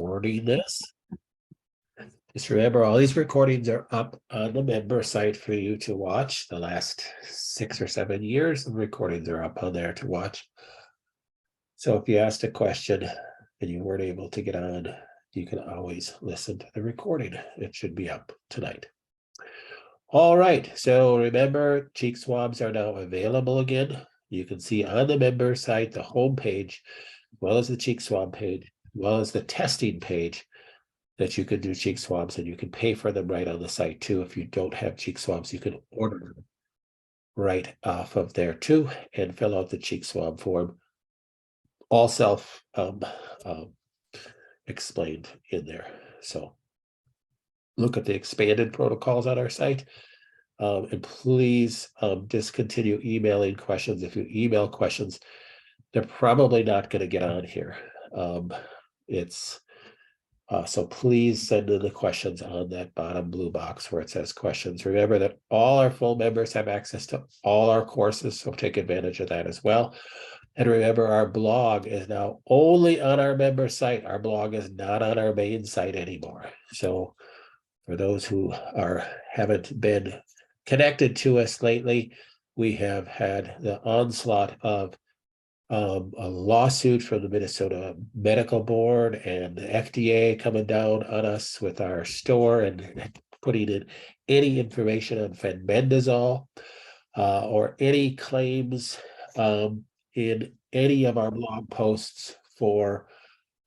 recording this. Just remember, all these recordings are up on the member site for you to watch. The last 6 or 7 years of recordings are up on there to watch. So if you asked a question and you weren't able to get on, you can always listen to the recording. It should be up tonight. All right, so remember, cheek swabs are now available again. You can see on the member site, the home page, as well as the cheek swab page, as well as the testing page, that you can do cheek swabs, and you can pay for them right on the site too. If you don't have cheek swabs, you can order them right off of there too and fill out the cheek swab form. All self explained in there. So look at the expanded protocols on our site. And please discontinue emailing questions. If you email questions, they're probably not going to get on here. So please send in the questions on that bottom blue box where it says questions. Remember that all our full members have access to all our courses, so take advantage of that as well. And remember, our blog is now only on our member site. Our blog is not on our main site anymore. So for those who haven't been connected to us lately, we have had the onslaught of a lawsuit from the Minnesota Medical Board and the FDA coming down on us with our store and putting in any information on fenbendazole or any claims in any of our blog posts for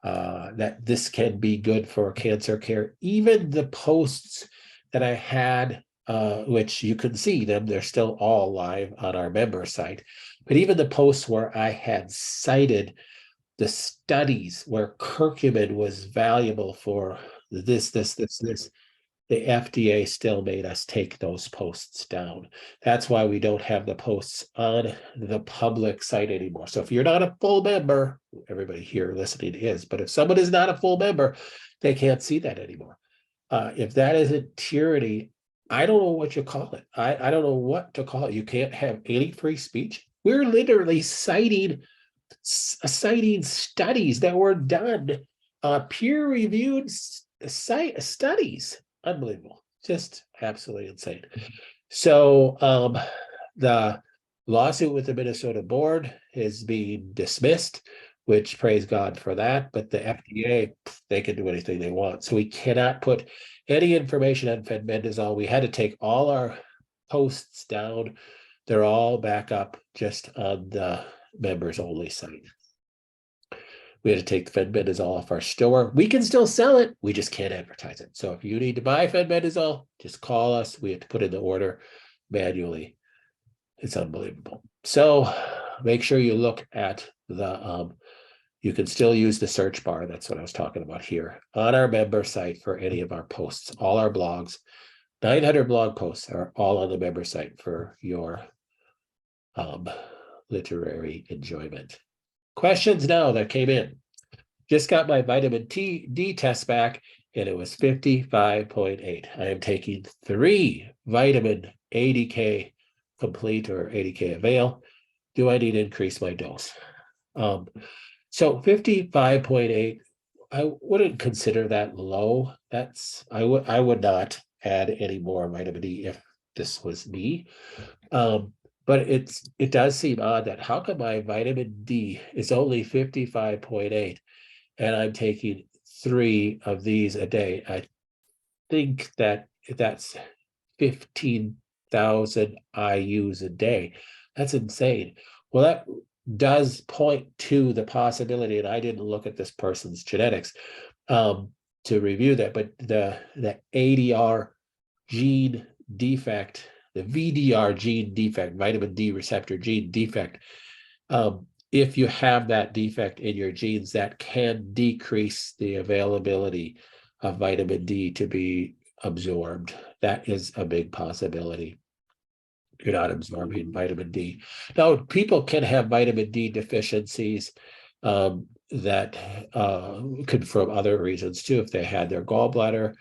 that this can be good for cancer care. Even the posts that I had, which you can see them, they're still all live on our member site. But even the posts where I had cited the studies where curcumin was valuable for this, the FDA still made us take those posts down. That's why we don't have the posts on the public site anymore. So if you're not a full member, everybody here listening is, but if someone is not a full member, they can't see that anymore. If that isn't tyranny, I don't know what you call it. I don't know what to call it. You can't have any free speech. We're literally citing studies that were done, peer-reviewed studies. Unbelievable, just absolutely insane. So the lawsuit with the Minnesota board is being dismissed, which praise God for that. But the FDA, they can do anything they want. So we cannot put any information on fenbendazole. We had to take all our posts down. They're all back up just on the members only site. We had to take fenbendazole off our store. We can still sell it. We just can't advertise it. So if you need to buy fenbendazole, just call us. We have to put in the order manually. It's unbelievable. So make sure you look at the, you can still use the search bar. That's what I was talking about here on our member site for any of our posts. All our blogs, 900 blog posts are all on the member site for your literary enjoyment. Questions now that came in. Just got my vitamin D test back and it was 55.8. I am taking 3 vitamin ADK complete or ADK avail. Do I need to increase my dose? So 55.8, I wouldn't consider that low. I would not add any more vitamin D if this was me. But it does seem odd that how come my vitamin D is only 55.8 and I'm taking 3 of these a day? I think that's 15,000 IUs a day. That's insane. Well, that does point to the possibility, and I didn't look at this person's genetics to review that, but the ADR gene defect, the VDR gene defect, vitamin D receptor gene defect, if you have that defect in your genes, that can decrease the availability of vitamin D to be absorbed. That is a big possibility. You're not absorbing vitamin D. Now, people can have vitamin D deficiencies that could from other reasons too. If they had their gallbladder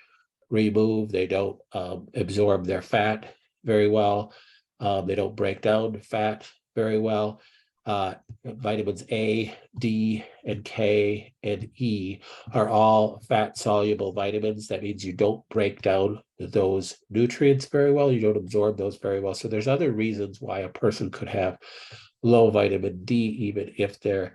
removed, they don't absorb their fat very well. They don't break down fat very well. vitamins A, D, and K, and E are all fat-soluble vitamins. That means you don't break down those nutrients very well. You don't absorb those very well. So there's other reasons why a person could have low vitamin D, even if they're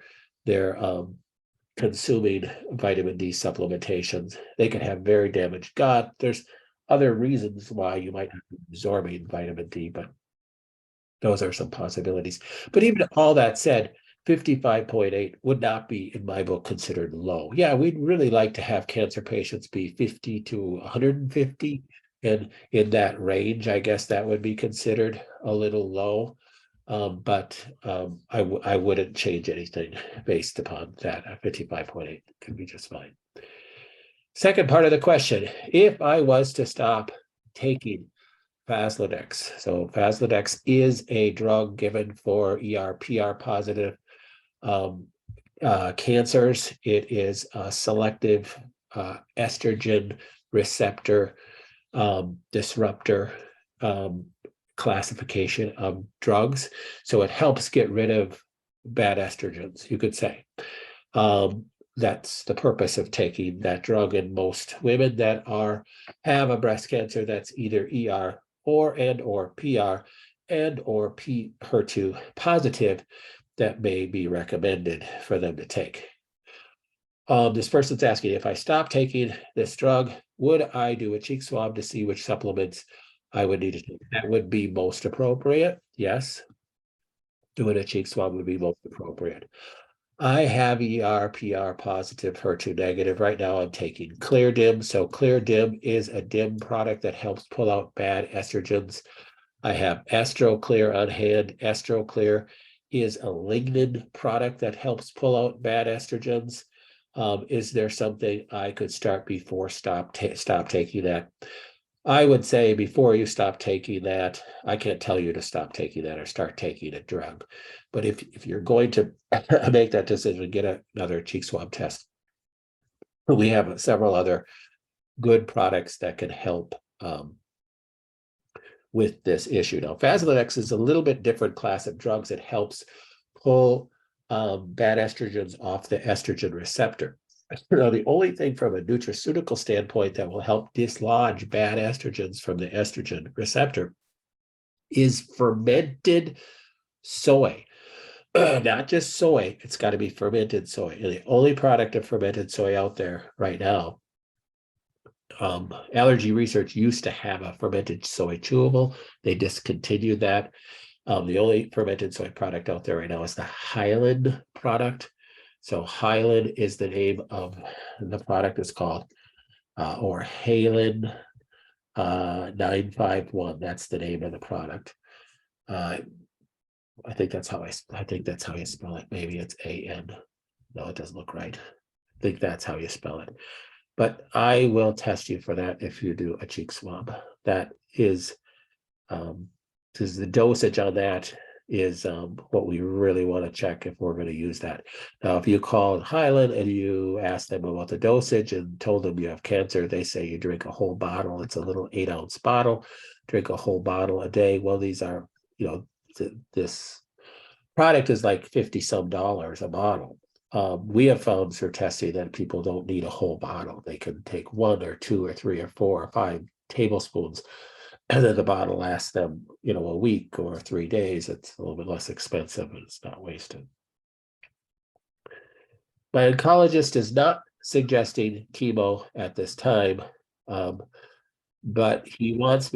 consuming vitamin D supplementations. They can have very damaged gut. There's other reasons why you might not be absorbing vitamin D, but those are some possibilities. But even all that said, 55.8 would not be, in my book, considered low. Yeah, we'd really like to have cancer patients be 50 to 150. And in that range, I guess that would be considered a little low. But I wouldn't change anything based upon that. 55.8 could be just fine. Second part of the question, if I was to stop taking Faslodex. So Faslodex is a drug given for ER/PR positive cancers. It is a selective estrogen receptor disruptor classification of drugs. So it helps get rid of bad estrogens, you could say. That's the purpose of taking that drug in most women that have a breast cancer that's either ER or PR or HER2 positive, that may be recommended for them to take. This person's asking, if I stop taking this drug, would I do a cheek swab to see which supplements I would need to take? That would be most appropriate. Yes. Doing a cheek swab would be most appropriate. I have ER/PR positive, HER2 negative. Right now I'm taking ClearDim. So ClearDim is a DIM product that helps pull out bad estrogens. I have EstroClear on hand. EstroClear is a lignin product that helps pull out bad estrogens. Is there something I could start before stop taking that? I would say before you stop taking that, I can't tell you to stop taking that or start taking a drug. But if you're going to make that decision, get another cheek swab test. We have several other good products that can help with this issue. Now, Faslodex is a little bit different class of drugs. It helps pull bad estrogens off the estrogen receptor. Now, the only thing from a nutraceutical standpoint that will help dislodge bad estrogens from the estrogen receptor is fermented soy. Not just soy, it's got to be fermented soy. And the only product of fermented soy out there right now, Allergy Research used to have a fermented soy chewable. They discontinued that. The only fermented soy product out there right now is the Hyland product. So Hyland is the name of the product. It's called, or Halen 951. That's the name of the product. I think that's how you spell it. Maybe it's AN. No, it doesn't look right. I think that's how you spell it. But I will test you for that if you do a cheek swab. That is, because the dosage on that is what we really want to check if we're going to use that. Now, if you call Hyland and you ask them about the dosage and told them you have cancer, they say you drink a whole bottle. It's a little 8-ounce bottle. Drink a whole bottle a day. Well, these are, this product is like $50-some a bottle. We have found through testing that people don't need a whole bottle. They can take 1 or 2 or 3 or 4 or 5 tablespoons, and then the bottle lasts them, a week or 3 days. It's a little bit less expensive and it's not wasted. My oncologist is not suggesting chemo at this time, but he wants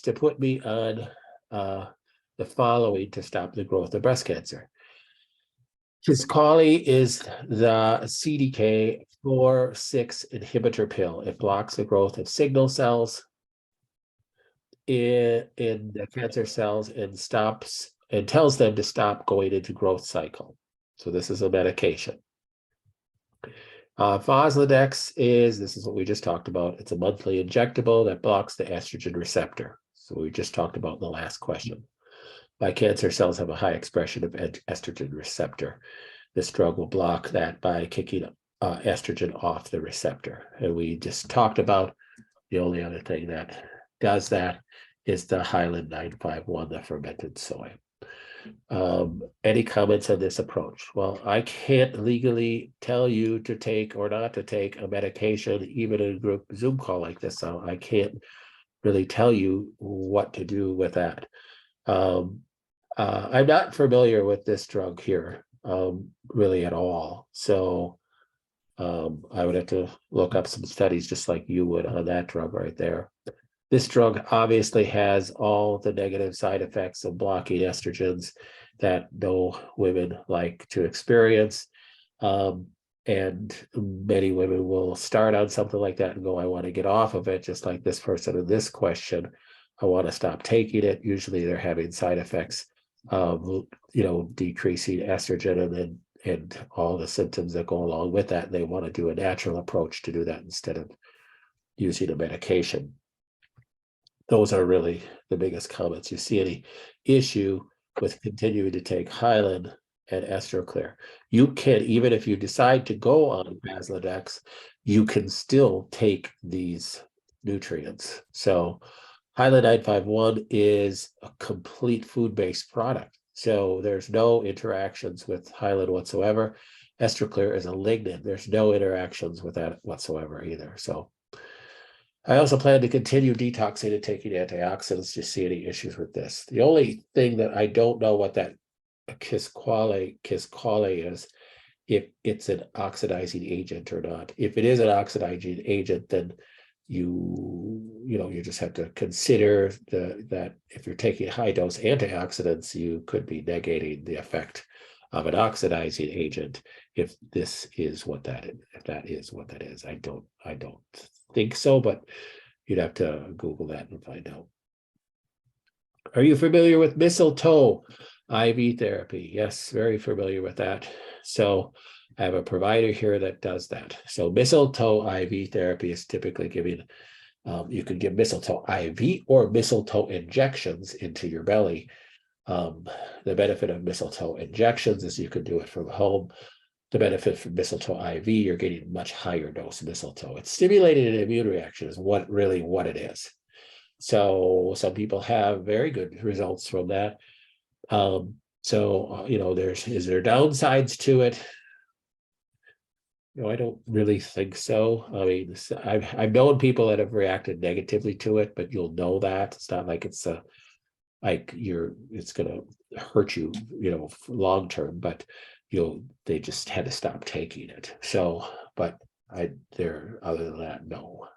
to put me on the following to stop the growth of breast cancer. Kisqali is the CDK4/6 inhibitor pill. It blocks the growth of signal cells in the cancer cells and tells them to stop going into growth cycle. So this is a medication. Faslodex this is what we just talked about. It's a monthly injectable that blocks the estrogen receptor. So we just talked about in the last question. My cancer cells have a high expression of estrogen receptor. This drug will block that by kicking estrogen off the receptor. And we just talked about the only other thing that does that is the Hyland 951, the fermented soy. Any comments on this approach? Well, I can't legally tell you to take or not to take a medication, even in a group Zoom call like this. So I can't really tell you what to do with that. I'm not familiar with this drug here, really at all. So I would have to look up some studies just like you would on that drug right there. This drug obviously has all the negative side effects of blocking estrogens that no women like to experience. And many women will start on something like that and go, I want to get off of it, just like this person in this question. I want to stop taking it. Usually they're having side effects of, decreasing estrogen and all the symptoms that go along with that. And they want to do a natural approach to do that instead of using a medication. Those are really the biggest comments. You see any issue with continuing to take Hyland and EstroClear. You can, even if you decide to go on Faslodex, you can still take these nutrients. So Hyland 951 is a complete food-based product. So there's no interactions with Hyland whatsoever. EstroClear is a lignin. There's no interactions with that whatsoever either. So I also plan to continue detoxing and taking antioxidants to see any issues with this. The only thing that I don't know what that Kisqali is, if it's an oxidizing agent or not. If it is an oxidizing agent, then you just have to consider that if you're taking high dose antioxidants, you could be negating the effect of an oxidizing agent if this is what that is, if that is what that is. I don't think so, but you'd have to Google that and find out. Are you familiar with mistletoe IV therapy? Yes, very familiar with that. So I have a provider here that does that. So mistletoe IV therapy is typically giving, you can give mistletoe IV or mistletoe injections into your belly. The benefit of mistletoe injections is you can do it from home. The benefit from mistletoe IV, you're getting much higher dose mistletoe. It's stimulating an immune reaction is what it is. So some people have very good results from that. Is there downsides to it? I don't really think so. I mean, I've known people that have reacted negatively to it, but you'll know that it's not like it's going to hurt you, long term, but they just had to stop taking it. So, but other than that, no.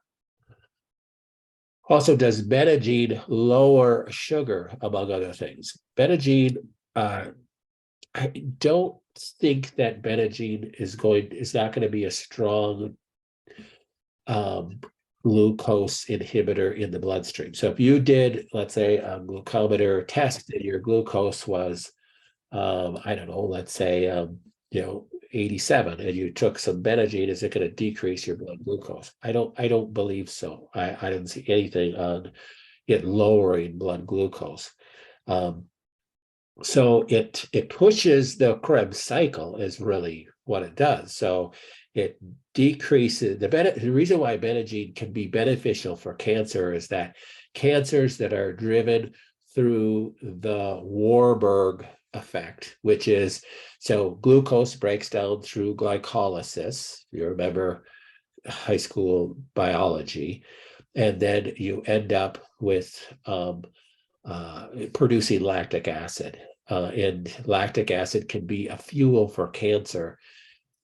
Also, does Betagene lower sugar, among other things? Betagene, I don't think that Betagene is not going to be a strong glucose inhibitor in the bloodstream. So if you did, let's say, a glucometer test and your glucose was, I don't know, let's say, 87, and you took some Betagene, is it going to decrease your blood glucose? I don't believe so. I didn't see anything on it lowering blood glucose. So it pushes the Krebs cycle is really what it does. So it decreases the reason why Betagene can be beneficial for cancer is that cancers that are driven through the Warburg effect, which is, so glucose breaks down through glycolysis. You remember high school biology, and then you end up with producing lactic acid. And lactic acid can be a fuel for cancer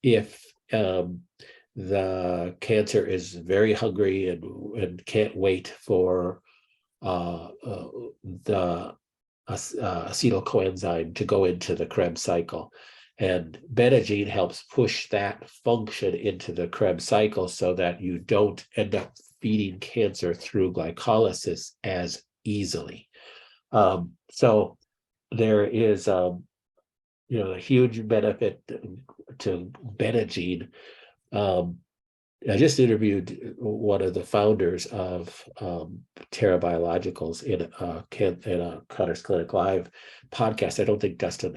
if the cancer is very hungry and can't wait for the acetyl coenzyme to go into the Krebs cycle. And Betagene helps push that function into the Krebs cycle so that you don't end up feeding cancer through glycolysis as easily. So there is a huge benefit to Betagene. I just interviewed one of the founders of Terra Biologicals in a Cutter's Clinic Live podcast. I don't think Dustin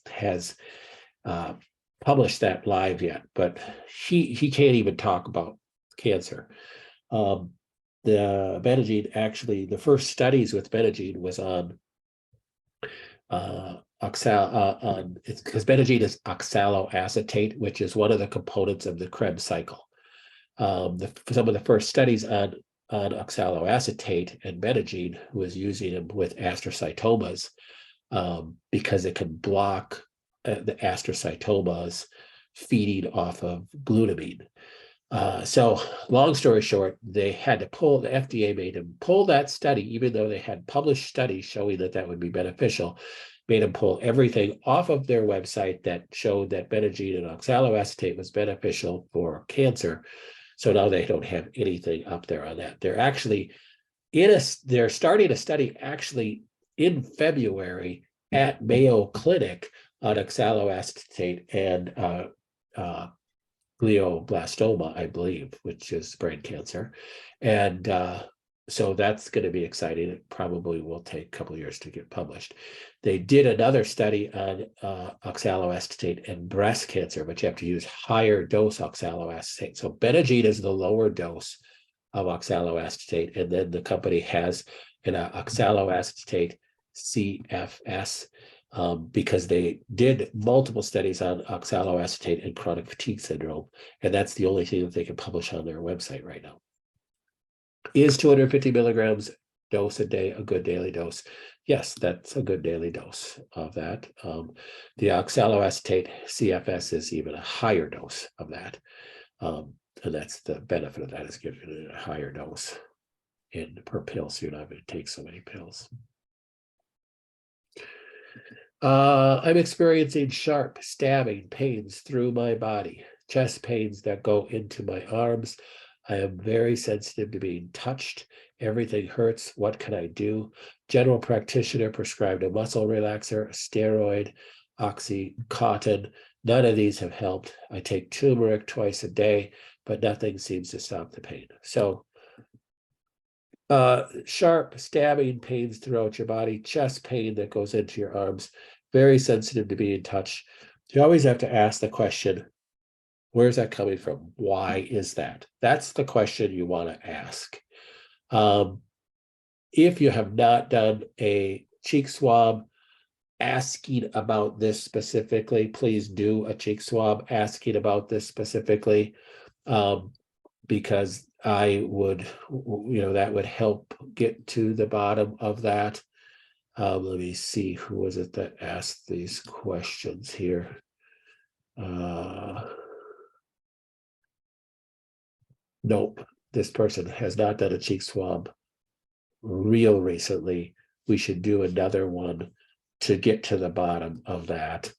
has published that live yet, but he can't even talk about cancer. The Betagene, actually, the first studies with Betagene was on because Benagine is oxaloacetate, which is one of the components of the Krebs cycle. Some of the first studies on oxaloacetate and Benagine was using them with astrocytomas because it can block the astrocytomas feeding off of glutamine. So long story short, they had to the FDA made them pull that study, even though they had published studies showing that that would be beneficial, made them pull everything off of their website that showed that Benagine and oxaloacetate was beneficial for cancer. So now they don't have anything up there on that. They're actually they're starting a study actually in February at Mayo Clinic on oxaloacetate and glioblastoma, I believe, which is brain cancer. And so that's going to be exciting. It probably will take a couple of years to get published. They did another study on oxaloacetate and breast cancer, but you have to use higher dose oxaloacetate. So Benagine is the lower dose of oxaloacetate, and then the company has an oxaloacetate CFS, because they did multiple studies on oxaloacetate and chronic fatigue syndrome, and that's the only thing that they can publish on their website right now. Is 250 milligrams dose a day a good daily dose? Yes, that's a good daily dose of that. The oxaloacetate CFS is even a higher dose of that. And that's the benefit of that, is giving it a higher dose per pill, so you're not going to take so many pills. I'm experiencing sharp stabbing pains through my body, chest pains that go into my arms. I am very sensitive to being touched. Everything hurts. What can I do? General practitioner prescribed a muscle relaxer, a steroid, Oxycontin. None of these have helped. I take turmeric twice a day, but nothing seems to stop the pain. So sharp stabbing pains throughout your body, chest pain that goes into your arms, very sensitive to being touched. You always have to ask the question, where's that coming from? Why is that? That's the question you want to ask. If you have not done a cheek swab asking about this specifically, please do a cheek swab asking about this specifically, because I would, that would help get to the bottom of that. Let me see, who was it that asked these questions here? Nope, this person has not done a cheek swab real recently. We should do another one to get to the bottom of that.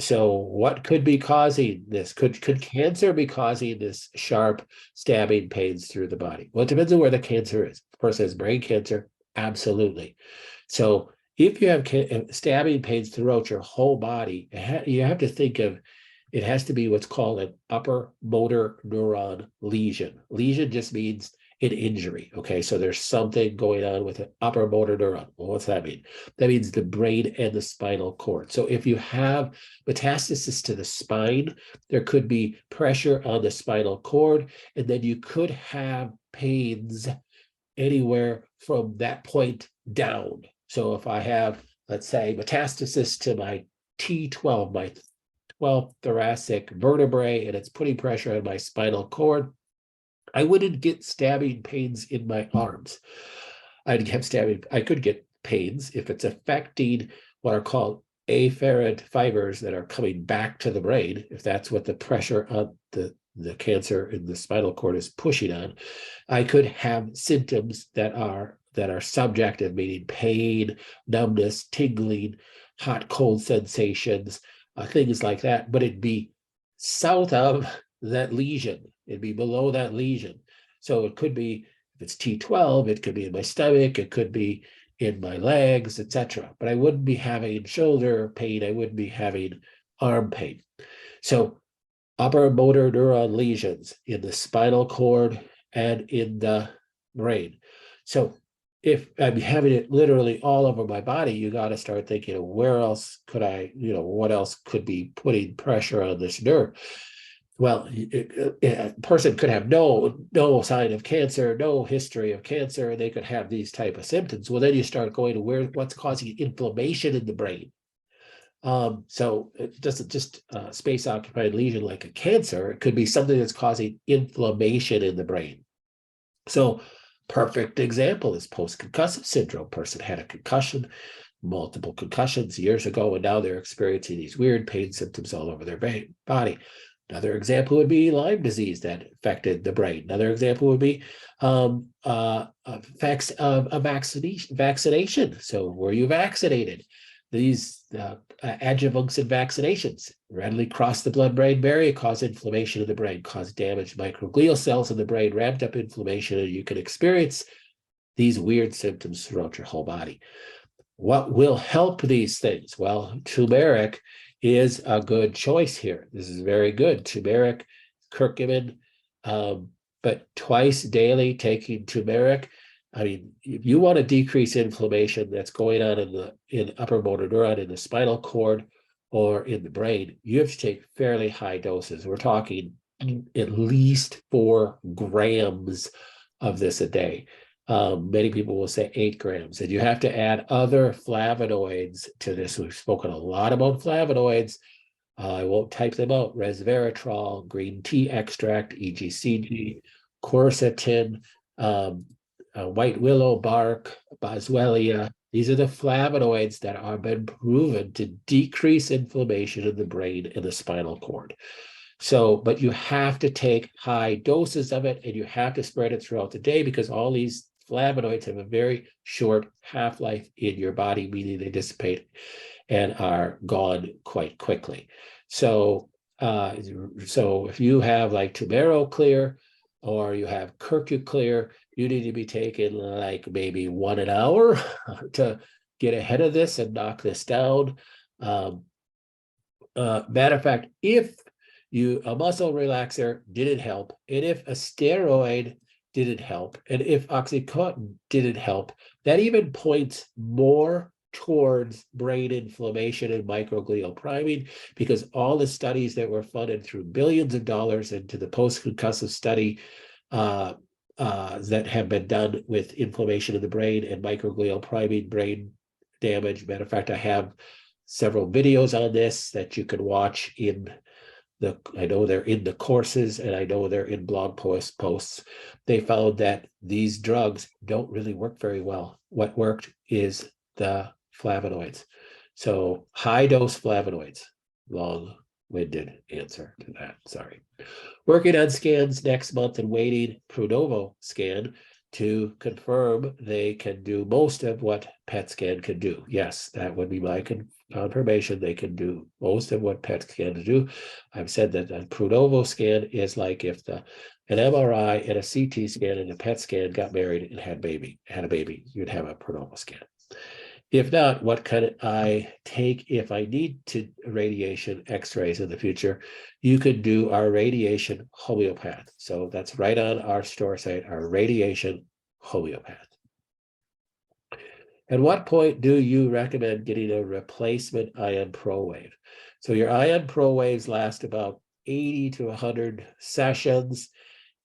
So what could be causing this? Could cancer be causing this sharp stabbing pains through the body? Well, it depends on where the cancer is. Of course, has brain cancer, absolutely. So if you have stabbing pains throughout your whole body, you have to think of, it has to be what's called an upper motor neuron lesion. Lesion just means an injury. Okay, so there's something going on with an upper motor neuron. Well, what's that mean? That means the brain and the spinal cord. So if you have metastasis to the spine, there could be pressure on the spinal cord, and then you could have pains anywhere from that point down. So if I have, let's say, metastasis to my T12, my 12th thoracic vertebrae, and it's putting pressure on my spinal cord, I wouldn't get stabbing pains in my arms. I could get pains if it's affecting what are called afferent fibers that are coming back to the brain, if that's what the pressure on the cancer in the spinal cord is pushing on. I could have symptoms that are subjective, meaning pain, numbness, tingling, hot, cold sensations, things like that, but it'd be south of that lesion. It'd be below that lesion. So it could be, if it's T12, it could be in my stomach, it could be in my legs, etc. But I wouldn't be having shoulder pain, I wouldn't be having arm pain. So upper motor neuron lesions in the spinal cord and in the brain. So if I'm having it literally all over my body, you got to start thinking, where else could I, what else could be putting pressure on this nerve? well, a person could have no sign of cancer, no history of cancer, and they could have these type of symptoms. Well, then you start going to what's causing inflammation in the brain. So it doesn't just space-occupied lesion like a cancer. It could be something that's causing inflammation in the brain. So perfect example is post-concussive syndrome. Person had a concussion, multiple concussions years ago, and now they're experiencing these weird pain symptoms all over their body. Another example would be Lyme disease that affected the brain. Another example would be effects of a vaccination. So were you vaccinated? These adjuvants and vaccinations readily cross the blood-brain barrier, cause inflammation in the brain, cause damaged microglial cells in the brain, ramped up inflammation, and you can experience these weird symptoms throughout your whole body. What will help these things? Well, turmeric is a good choice here. This is very good. Turmeric, curcumin, but twice daily taking turmeric. I mean, if you want to decrease inflammation that's going on in upper motor neuron, in the spinal cord, or in the brain, you have to take fairly high doses. We're talking at least 4 grams of this a day. Many people will say 8 grams, and you have to add other flavonoids to this. We've spoken a lot about flavonoids. I won't type them out. Resveratrol, green tea extract, EGCG, quercetin, white willow bark, boswellia. These are the flavonoids that have been proven to decrease inflammation in the brain and the spinal cord. So, but you have to take high doses of it, and you have to spread it throughout the day, because all these flavonoids have a very short half-life in your body, meaning they dissipate and are gone quite quickly. So, so if you have like TumeroClear or you have CurcuClear, you need to be taking like maybe 1 an hour to get ahead of this and knock this down. Matter of fact, if a muscle relaxer didn't help, and if a steroid didn't help, and if Oxycontin didn't help, that even points more towards brain inflammation and microglial priming, because all the studies that were funded through billions of dollars into the post-concussive study that have been done with inflammation of the brain and microglial priming, brain damage. Matter of fact, I have several videos on this that you can watch in I know they're in the courses, and I know they're in blog posts. They found that these drugs don't really work very well. What worked is the flavonoids. So high dose flavonoids, long-winded answer to that, sorry. Working on scans next month and waiting PRUNOVO scan to confirm they can do most of what PET scan can do. Yes, that would be my confirmation. They can do most of what PET scan can do. I've said that a PRUNOVO scan is like if an MRI and a CT scan and a PET scan got married and had a baby, you'd have a PRUNOVO scan. If not, what can I take if I need to radiation x-rays in the future? You could do our radiation homeopath. So that's right on our store site, our radiation homeopath. At what point do you recommend getting a replacement Ion Pro Wave? So your Ion Pro Waves last about 80 to 100 sessions.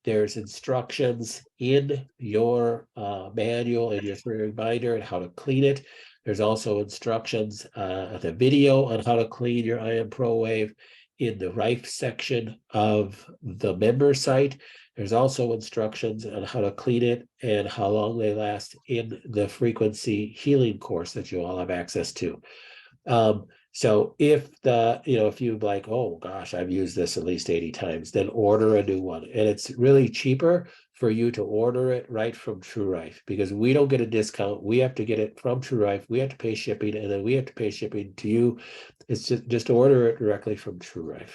There's instructions in your manual and your reminder on how to clean it. There's also instructions, the video on how to clean your Ion Pro Wave in the Rife section of the member site. There's also instructions on how to clean it and how long they last in the frequency healing course that you all have access to. So if if you like, oh gosh, I've used this at least 80 times, then order a new one. And it's really cheaper for you to order it right from TrueRife, because we don't get a discount. We have to get it from TrueRife. We have to pay shipping, and then we have to pay shipping to you. It's just order it directly from TrueRife.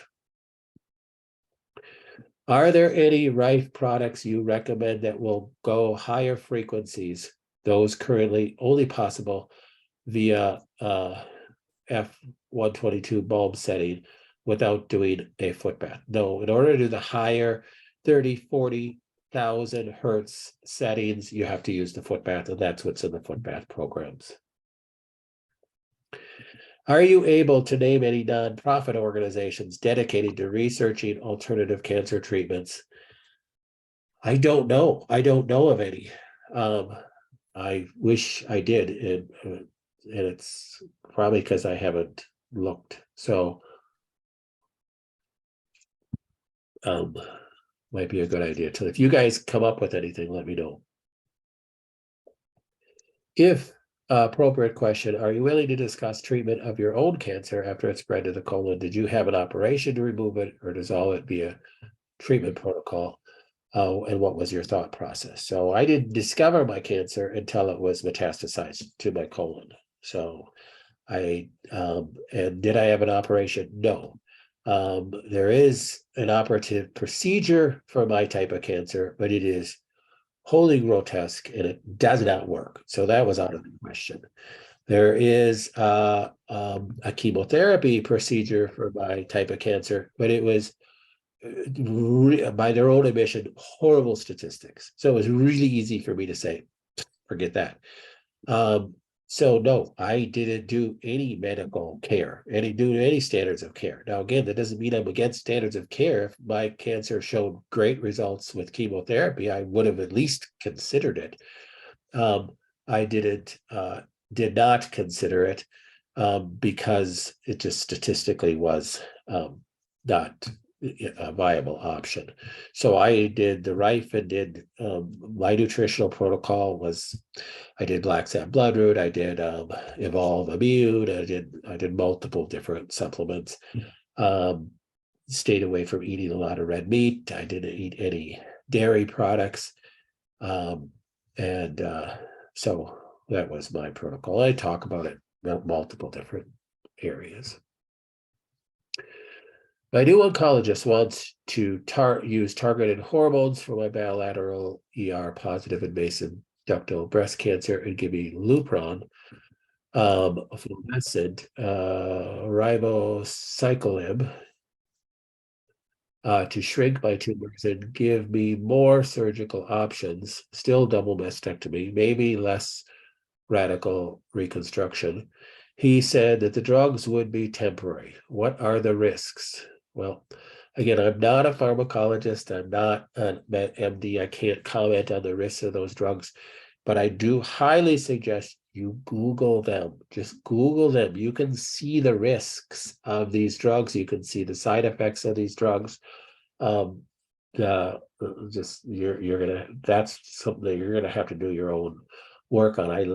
Are there any Rife products you recommend that will go higher frequencies, those currently only possible via F122 bulb setting without doing a foot bath? No, in order to do the higher 30, 40,000 hertz settings, you have to use the foot bath, and that's what's in the foot bath programs. Are you able to name any nonprofit organizations dedicated to researching alternative cancer treatments? I don't know. I don't know of any. I wish I did, and it's probably because I haven't looked. So, might be a good idea to. If you guys come up with anything, let me know. If appropriate question, are you willing to discuss treatment of your own cancer after it spread to the colon? Did you have an operation to remove it or dissolve it via treatment protocol? And what was your thought process? So I didn't discover my cancer until it was metastasized to my colon. So and did I have an operation? No. There is an operative procedure for my type of cancer, but it is wholly grotesque and it does not work. So that was out of the question. There is a chemotherapy procedure for my type of cancer, but it was by their own admission, horrible statistics. So it was really easy for me to say, forget that. So no, I didn't do any medical care, any standards of care. Now, again, that doesn't mean I'm against standards of care. If my cancer showed great results with chemotherapy, I would have at least considered it. I did not consider it because it just statistically was not a viable option. So I did the Rife and did my nutritional protocol was I did Laxat Bloodroot, I did Evolve Immune, I did multiple different supplements. Stayed away from eating a lot of red meat. I didn't eat any dairy products. So that was my protocol. I talk about it about multiple different areas. My new oncologist wants to use targeted hormones for my bilateral ER positive invasive ductal breast cancer and give me Lupron, fluorescent, ribociclib to shrink my tumors and give me more surgical options, still double mastectomy, maybe less radical reconstruction. He said that the drugs would be temporary. What are the risks? Well, again, I'm not a pharmacologist. I'm not an MD. I can't comment on the risks of those drugs, but I do highly suggest you Google them. Just Google them. You can see the risks of these drugs. You can see the side effects of these drugs. That's something that you're gonna have to do your own work on. I'm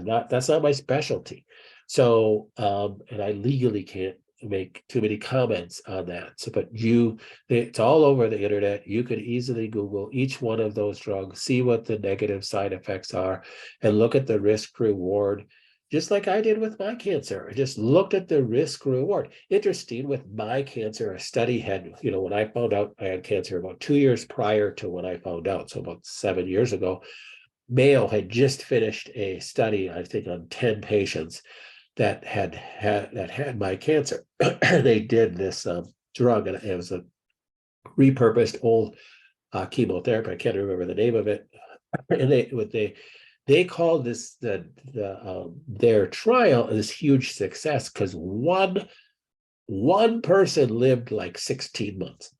not, that's not my specialty. So, and I legally can't make too many comments on that. So, but it's all over the internet. You could easily Google each one of those drugs, see what the negative side effects are, and look at the risk reward, just like I did with my cancer. I just looked at the risk reward. Interesting, with my cancer, a study had, when I found out I had cancer about 2 years prior to when I found out, so about 7 years ago, Mayo had just finished a study, I think, on 10 patients that had my cancer. They did this drug, and it was a repurposed old chemotherapy. I can't remember the name of it. And they called this their trial this huge success because one person lived like 16 months.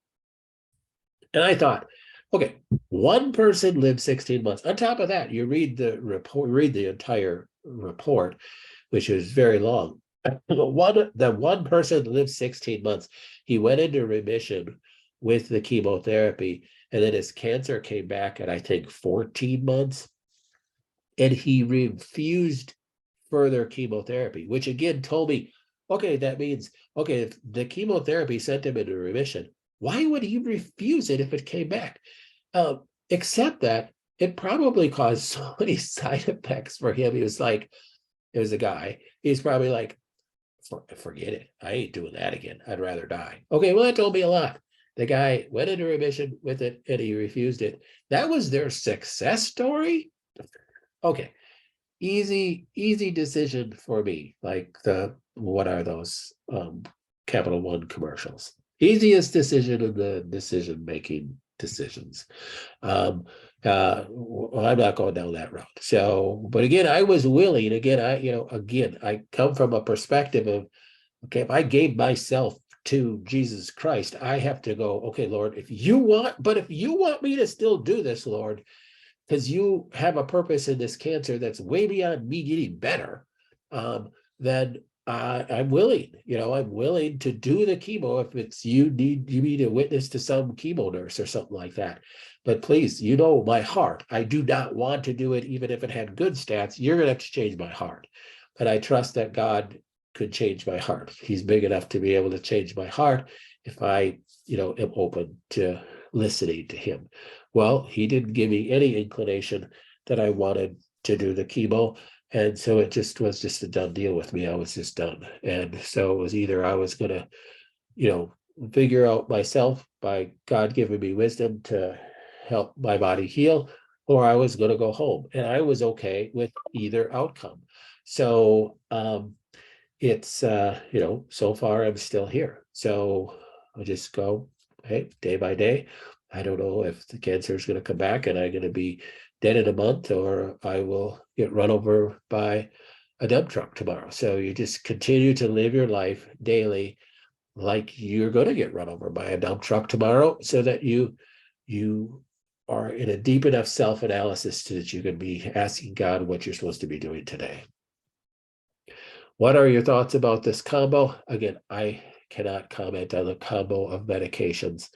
And I thought, okay, one person lived 16 months. On top of that, you read the report, read the entire report, which is very long. One person lived 16 months. He went into remission with the chemotherapy, and then his cancer came back at, I think, 14 months. And he refused further chemotherapy, which again told me, okay, that means, okay, if the chemotherapy sent him into remission, why would he refuse it if it came back? Except that it probably caused so many side effects for him. He was like, it was a guy, he's probably like, forget it. I ain't doing that again. I'd rather die. Okay, well, that told me a lot. The guy went into remission with it and he refused it. That was their success story. Okay, easy decision for me. Like what are those Capital One commercials? Easiest decision in the decision making decisions. Well, I'm not going down that road. So, but again, I was willing. Again, I come from a perspective of, okay, if I gave myself to Jesus Christ, I have to go, okay, Lord, if you want me to still do this, Lord, because you have a purpose in this cancer that's way beyond me getting better, then I'm willing. I'm willing to do the chemo if it's you need me to witness to some chemo nurse or something like that. But please, my heart. I do not want to do it, even if it had good stats. You're going to have to change my heart. And I trust that God could change my heart. He's big enough to be able to change my heart if I, am open to listening to him. Well, he didn't give me any inclination that I wanted to do the chemo. And so it was just a done deal with me. I was just done. And so it was either I was going to, figure out myself by God giving me wisdom to help my body heal, or I was going to go home. And I was okay with either outcome. So it's, so far I'm still here. So I just go, hey, day by day. I don't know if the cancer is going to come back and I'm going to be dead in a month, or I will get run over by a dump truck tomorrow. So you just continue to live your life daily like you're going to get run over by a dump truck tomorrow, so that you are in a deep enough self-analysis so that you can be asking God what you're supposed to be doing today. What are your thoughts about this combo? Again, I cannot comment on the combo of medications.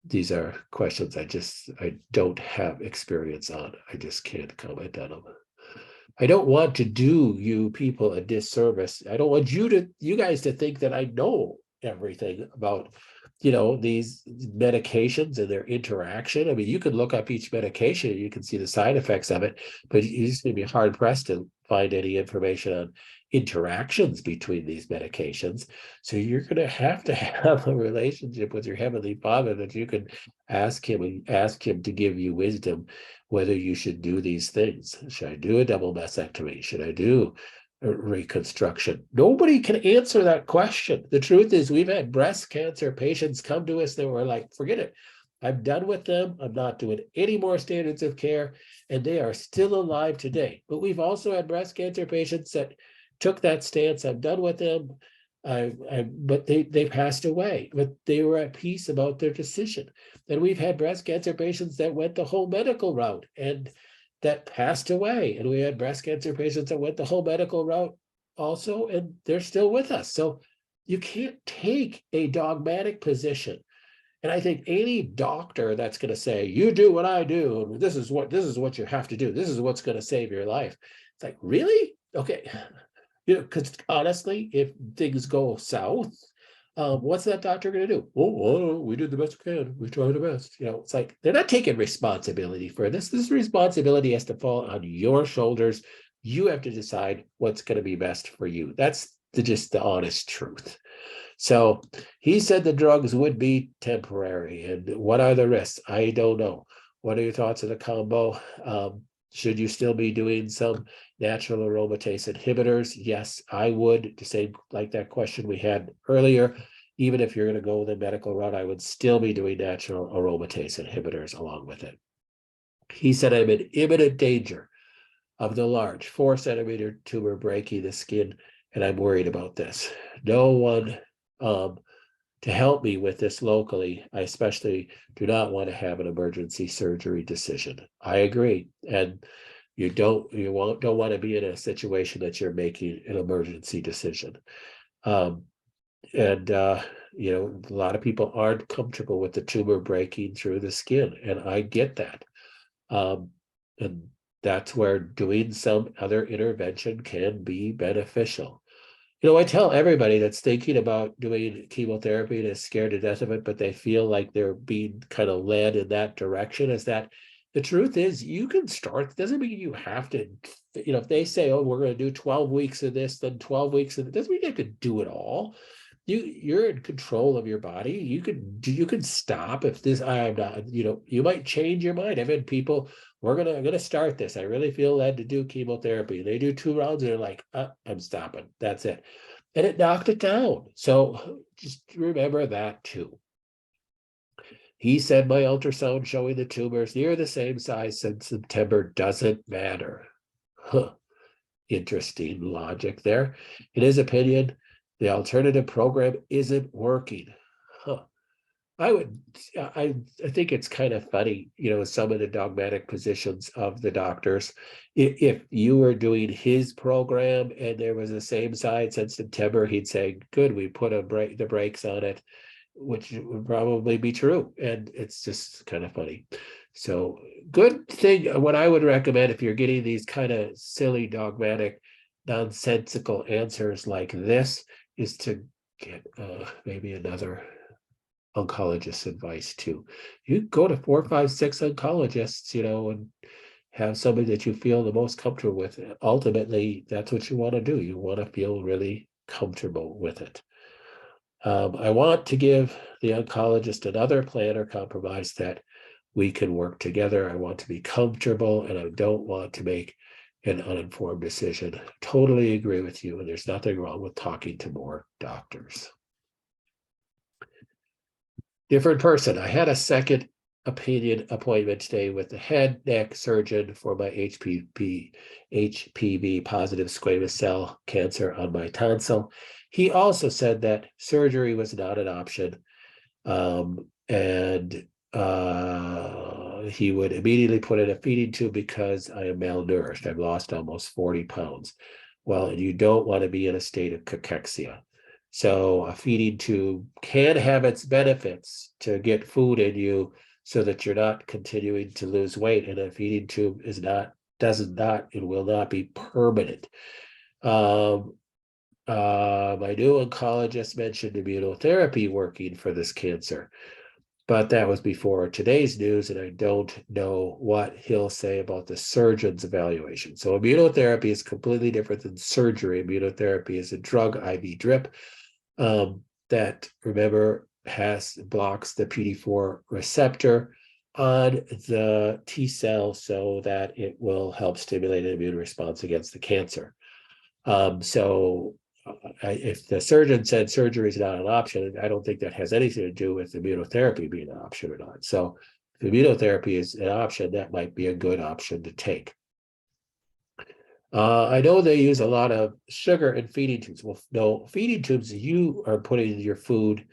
These are questions I don't have experience on. I just can't comment on them. I don't want to do you people a disservice. I don't want you guys to think that I know everything about, these medications and their interaction. I mean, you can look up each medication and you can see the side effects of it, but you're just going to be hard pressed to find any information on interactions between these medications. So you're going to have a relationship with your Heavenly Father that you can ask him to give you wisdom whether you should do these things. Should I do a double mastectomy? Should I do a reconstruction? Nobody can answer that question. The truth is, we've had breast cancer patients come to us that were like, forget it. I'm done with them. I'm not doing any more standards of care. And they are still alive today. But we've also had breast cancer patients that took that stance. I'm done with them. But they passed away, but they were at peace about their decision. And we've had breast cancer patients that went the whole medical route and that passed away. And we had breast cancer patients that went the whole medical route also, and they're still with us. So you can't take a dogmatic position. And I think any doctor that's going to say, you do what I do, and this is what you have to do, this is what's going to save your life. It's like, really? Okay. Because honestly, if things go south, what's that doctor going to do? Oh, we did the best we can. We tried the best. It's like they're not taking responsibility for this. This responsibility has to fall on your shoulders. You have to decide what's going to be best for you. That's just the honest truth. So he said the drugs would be temporary. And what are the risks? I don't know. What are your thoughts on the combo? Should you still be doing some natural aromatase inhibitors? Yes, I would. The same like that question we had earlier. Even if you're going to go the medical route, I would still be doing natural aromatase inhibitors along with it. He said, I'm in imminent danger of the large 4-centimeter tumor breaking the skin, and I'm worried about this. No one to help me with this locally. I especially do not want to have an emergency surgery decision. I agree. And you don't want to be in a situation that you're making an emergency decision. A lot of people aren't comfortable with the tumor breaking through the skin, and I get that. And that's where doing some other intervention can be beneficial. I tell everybody that's thinking about doing chemotherapy and is scared to death of it, but they feel like they're being kind of led in that direction, is that the truth is you can start. It doesn't mean you have to, if they say, oh, we're going to do 12 weeks of this, then 12 weeks of it, doesn't mean you have to do it all. You're in control of your body. You can stop if this, I'm not, you might change your mind. I've had people, I'm gonna start this. I really feel led to do chemotherapy. They do 2 rounds and they're like, I'm stopping. That's it. And it knocked it down. So just remember that too. He said my ultrasound showing the tumors near the same size since September doesn't matter. Huh. Interesting logic there. In his opinion, the alternative program isn't working. Huh. I think it's kind of funny, some of the dogmatic positions of the doctors. If you were doing his program and there was the same side since September, he'd say, good, we put the brakes on it, which would probably be true. And it's just kind of funny. So good thing, what I would recommend if you're getting these kind of silly, dogmatic, nonsensical answers like this is to get maybe another oncologist advice too. You go to 4, 5, 6 oncologists, and have somebody that you feel the most comfortable with. Ultimately, that's what you want to do. You want to feel really comfortable with it. I want to give the oncologist another plan or compromise that we can work together. I want to be comfortable, and I don't want to make an uninformed decision. Totally agree with you, and there's nothing wrong with talking to more doctors. Different person. I had a second opinion appointment today with the head neck surgeon for my HPV positive squamous cell cancer on my tonsil. He also said that surgery was not an option, and he would immediately put in a feeding tube because I am malnourished. I've lost almost 40 pounds. Well, and you don't want to be in a state of cachexia. So a feeding tube can have its benefits to get food in you so that you're not continuing to lose weight. And a feeding tube it will not be permanent. My new oncologist mentioned immunotherapy working for this cancer, but that was before today's news, and I don't know what he'll say about the surgeon's evaluation. So immunotherapy is completely different than surgery. Immunotherapy is a drug IV drip that, remember, blocks the PD4 receptor on the T cell so that it will help stimulate an immune response against the cancer. If the surgeon said surgery is not an option, I don't think that has anything to do with immunotherapy being an option or not. So if immunotherapy is an option, that might be a good option to take. I know they use a lot of sugar in feeding tubes. Well, no, feeding tubes, you are putting your food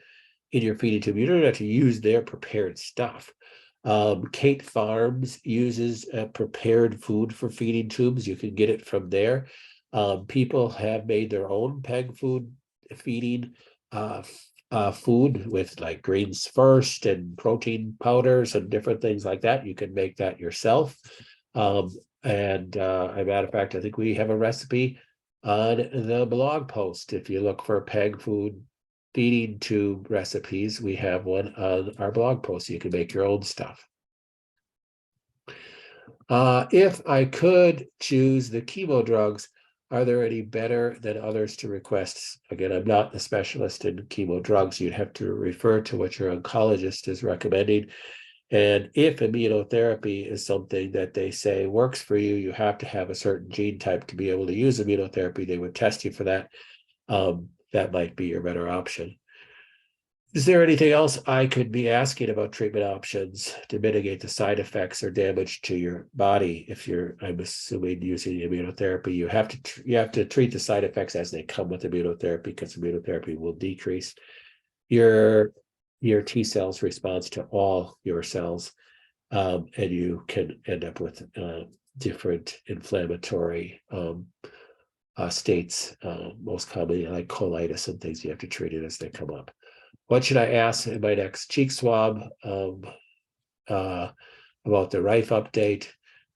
in your feeding tube. You don't have to use their prepared stuff. Kate Farms uses prepared food for feeding tubes. You can get it from there. People have made their own peg food feeding food with like greens first and protein powders and different things like that. You can make that yourself. And as a matter of fact, I think we have a recipe on the blog post. If you look for peg food feeding tube recipes, we have one on our blog post. You can make your own stuff. If I could choose the chemo drugs, are there any better than others to request? Again, I'm not a specialist in chemo drugs. You'd have to refer to what your oncologist is recommending. And if immunotherapy is something that they say works for you, you have to have a certain gene type to be able to use immunotherapy. They would test you for that. That might be your better option. Is there anything else I could be asking about treatment options to mitigate the side effects or damage to your body? If I'm assuming, using immunotherapy, you have to treat the side effects as they come with immunotherapy, because immunotherapy will decrease your T cells response to all your cells, and you can end up with different inflammatory states, most commonly like colitis and things. You have to treat it as they come up. What should I ask in my next cheek swab about the Rife update?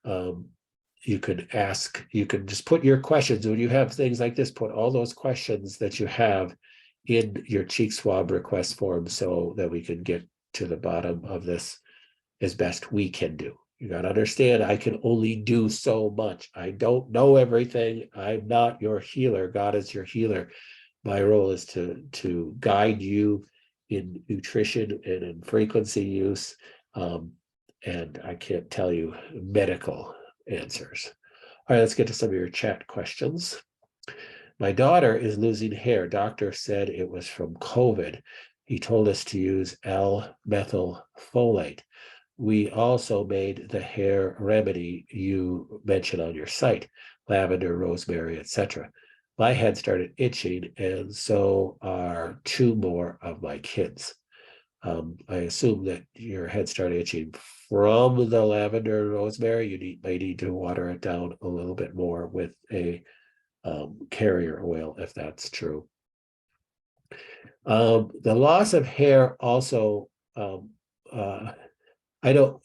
You can just put your questions. When you have things like this, put all those questions that you have in your cheek swab request form so that we can get to the bottom of this as best we can do. You got to understand, I can only do so much. I don't know everything. I'm not your healer. God is your healer. My role is to guide you in nutrition and in frequency use. And I can't tell you medical answers. All right, let's get to some of your chat questions. My daughter is losing hair. Doctor said it was from COVID he told us to use L-methylfolate. We also made the hair remedy you mentioned on your site, lavender, rosemary, etc. My head started itching, and so are 2 more of my kids. I assume that your head started itching from the lavender and rosemary. You may need to water it down a little bit more with a carrier oil, if that's true. The loss of hair also, I don't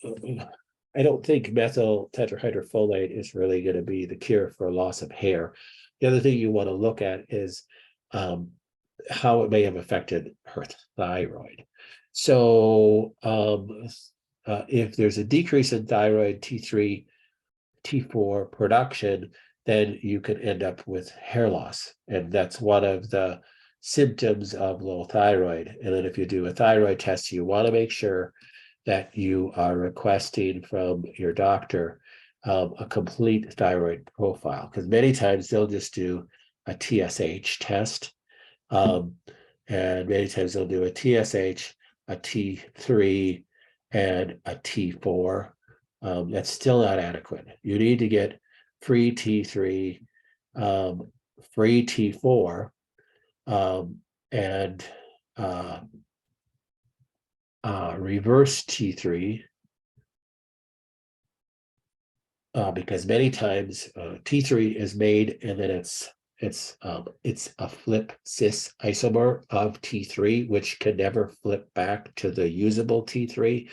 think methyl tetrahydrofolate is really going to be the cure for loss of hair. The other thing you want to look at is how it may have affected her thyroid. So if there's a decrease in thyroid T3, T4 production, then you can end up with hair loss. And that's one of the symptoms of low thyroid. And then if you do a thyroid test, you want to make sure that you are requesting from your doctor a complete thyroid profile, because many times they'll just do a TSH test. And many times they'll do a TSH, a T3, and a T4. That's still not adequate. You need to get free T3, free T4, and reverse T3, because many times T3 is made and then it's a flip cis isomer of T3, which can never flip back to the usable T3.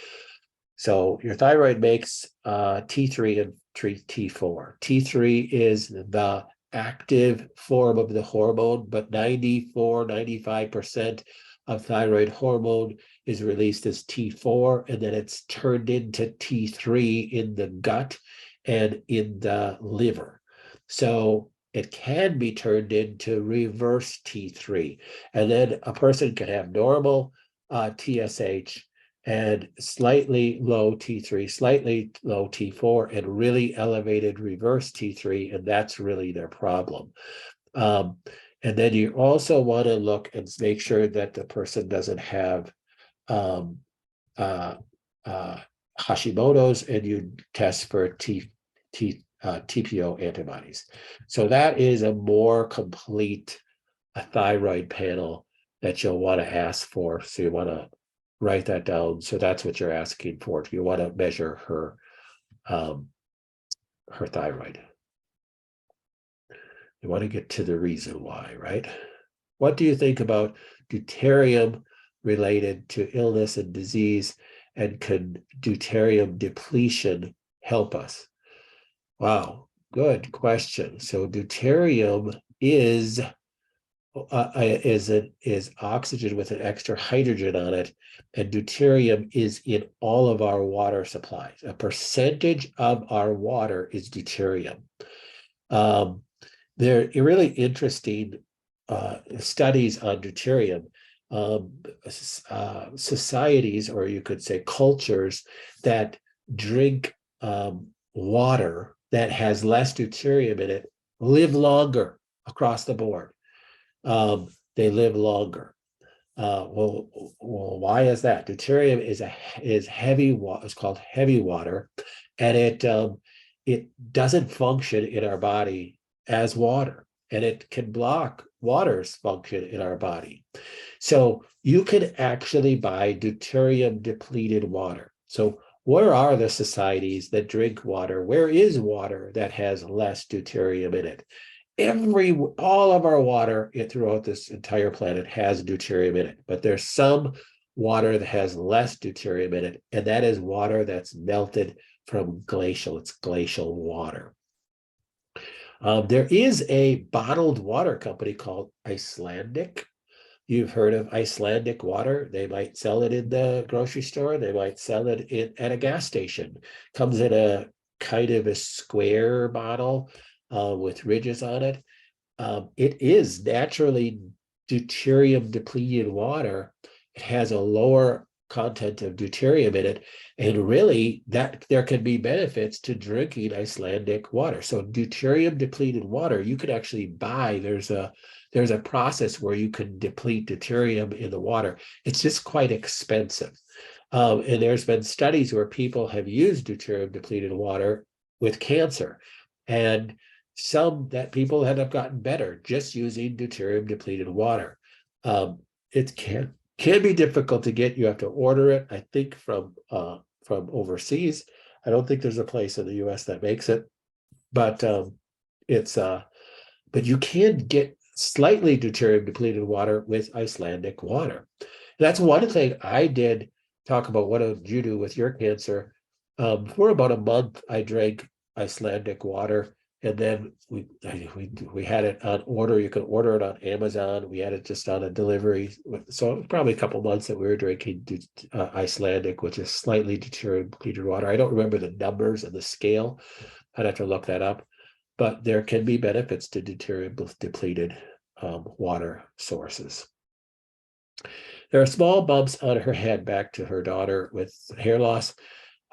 So your thyroid makes T3 and T4. T3 is the active form of the hormone, but 95% of thyroid hormone is released as T4, and then it's turned into T3 in the gut and in the liver. So it can be turned into reverse T3. And then a person can have normal TSH and slightly low T3, slightly low T4, and really elevated reverse T3, and that's really their problem. And then you also want to look and make sure that the person doesn't have Hashimoto's, and you test for TPO antibodies. So that is a more complete thyroid panel that you'll want to ask for. So you want to write that down. So that's what you're asking for. You want to measure her thyroid. You want to get to the reason why, right? What do you think about deuterium related to illness and disease, and can deuterium depletion help us? Wow, good question. So deuterium is oxygen with an extra hydrogen on it, and deuterium is in all of our water supplies. A percentage of our water is deuterium. There are really interesting studies on deuterium. Societies, or you could say cultures, that drink water that has less deuterium in it live longer across the board. They live longer. Well, why is that? Deuterium is heavy water. It's called heavy water, and it doesn't function in our body as water, and it can block water's function in our body. So you can actually buy deuterium depleted water. So where are the societies that drink water? Where is water that has less deuterium in it? All of our water throughout this entire planet has deuterium in it, but there's some water that has less deuterium in it, and that is water that's melted from glacial. It's glacial water. There is a bottled water company called Icelandic. You've heard of Icelandic water. They might sell it in the grocery store. They might sell it at a gas station. Comes in a kind of a square bottle with ridges on it. It is naturally deuterium depleted water. It has a lower content of deuterium in it, and really that there can be benefits to drinking Icelandic water. So deuterium depleted water you could actually buy. There's a there's a process where you can deplete deuterium in the water. It's just quite expensive. And there's been studies where people have used deuterium depleted water with cancer. And some that people have gotten better just using deuterium depleted water. It can be difficult to get. You have to order it, I think, from overseas. I don't think there's a place in the US that makes it, but but you can get slightly deuterium depleted water with Icelandic water. That's one thing I did talk about. What did you do with your cancer? For about a month, I drank Icelandic water, and then we had it on order. You could order it on Amazon. We had it just on a delivery. So it was probably a couple months that we were drinking Icelandic, which is slightly deuterium depleted water. I don't remember the numbers and the scale. I'd have to look that up. But there can be benefits to deuterium depleted water sources. There are small bumps on her head, back to her daughter with hair loss,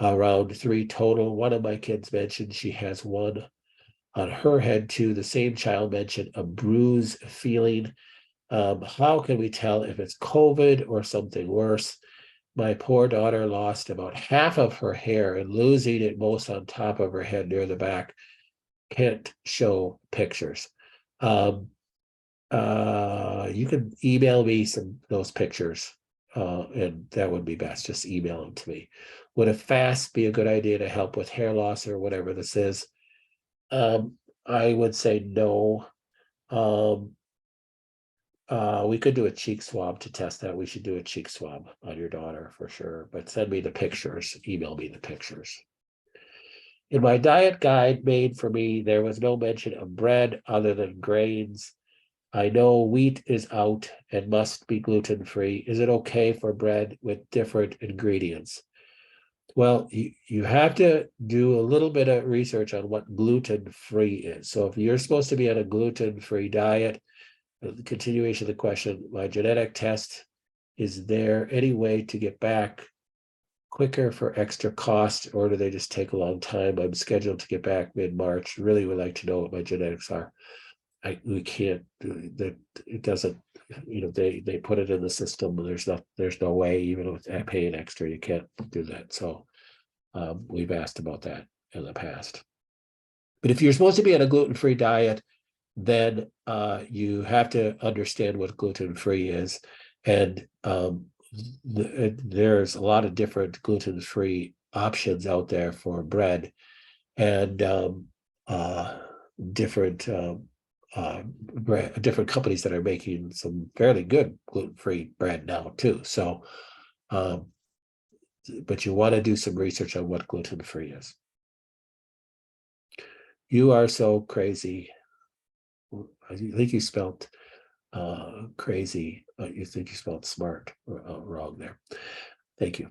around 3 total. One of my kids mentioned she has one on her head too. The same child mentioned a bruise feeling. How can we tell if it's COVID or something worse? My poor daughter lost about half of her hair, and losing it most on top of her head near the back. Can't show pictures. You can email me those pictures, and that would be best. Just email them to me. Would a fast be a good idea to help with hair loss or whatever this is? I would say no. We could do a cheek swab to test that. We should do a cheek swab on your daughter for sure, but send me the pictures, email me the pictures. In my diet guide made for me, there was no mention of bread other than grains. I know wheat is out and must be gluten-free. Is it okay for bread with different ingredients? Well, you have to do a little bit of research on what gluten-free is. So if you're supposed to be on a gluten-free diet, the continuation of the question, my genetic test, is there any way to get back quicker for extra cost, or do they just take a long time? I'm scheduled to get back mid-March. Really would like to know what my genetics are. We can't do that. It doesn't, they put it in the system. There's no way, even with paying extra, you can't do that. So we've asked about that in the past. But if you're supposed to be on a gluten-free diet, then you have to understand what gluten-free is. And there's a lot of different gluten-free options out there for bread, and different companies that are making some fairly good gluten-free bread now too. So, but you want to do some research on what gluten-free is. You are so crazy. I think you spelled crazy. You think you spelled smart wrong there. Thank you.